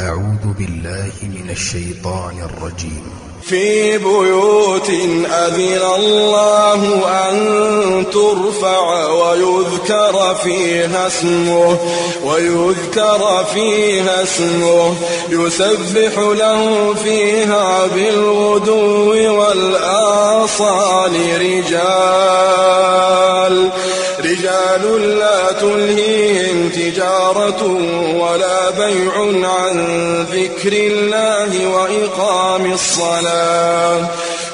أعوذ بالله من الشيطان الرجيم. في بيوت أذن الله أن ترفع ويذكر فيها اسمه يسبح له فيها بالغدو والآصال رجال لا تلهيهم تجارة ولا بيع عن ذكر الله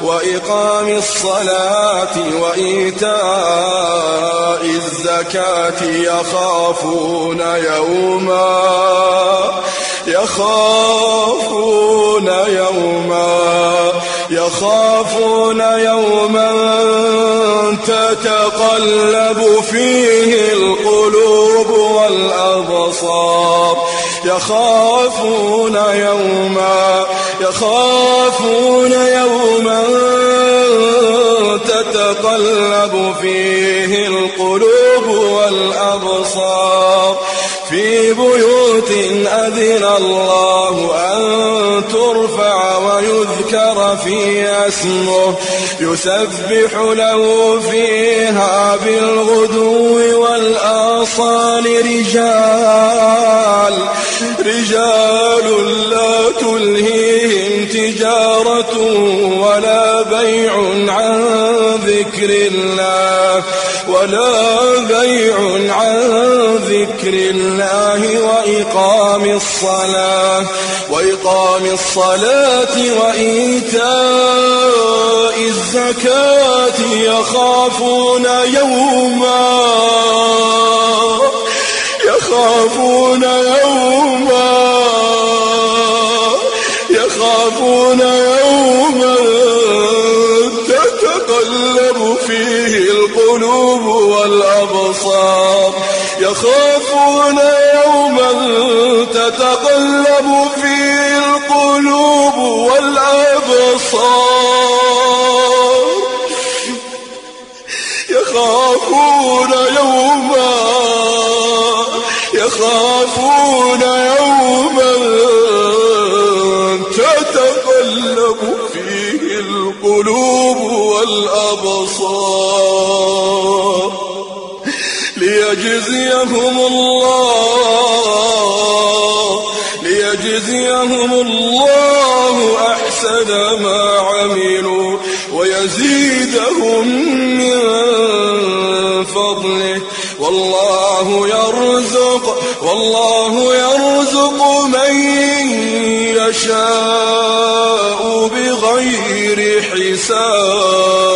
وإقام الصلاة وإيتاء الزكاة يخافون يوما تتقلب فيه القلوب والأبصار يخافون يوما تتقلب فيه القلوب والأبصار في بيوت أذن الله أن ترفع ويذكر فيها اسمه يسبح له فيها بالغدو والآصال رجال لا تلهيهم تجارة ولا بيع عن ذكر الله وإقام الصلاة وإيتاء الزكاة يخافون يوما تتقلب فيه القلوب والأبصار يخافون يوما تتقلب فيه القلوب والأبصار يخافون يوما تتقلب فيه القلوب والأبصار ليجزيهم الله أحسن ما عملوا ويزيدهم من فضله والله يرزق من يشاء بغير حساب.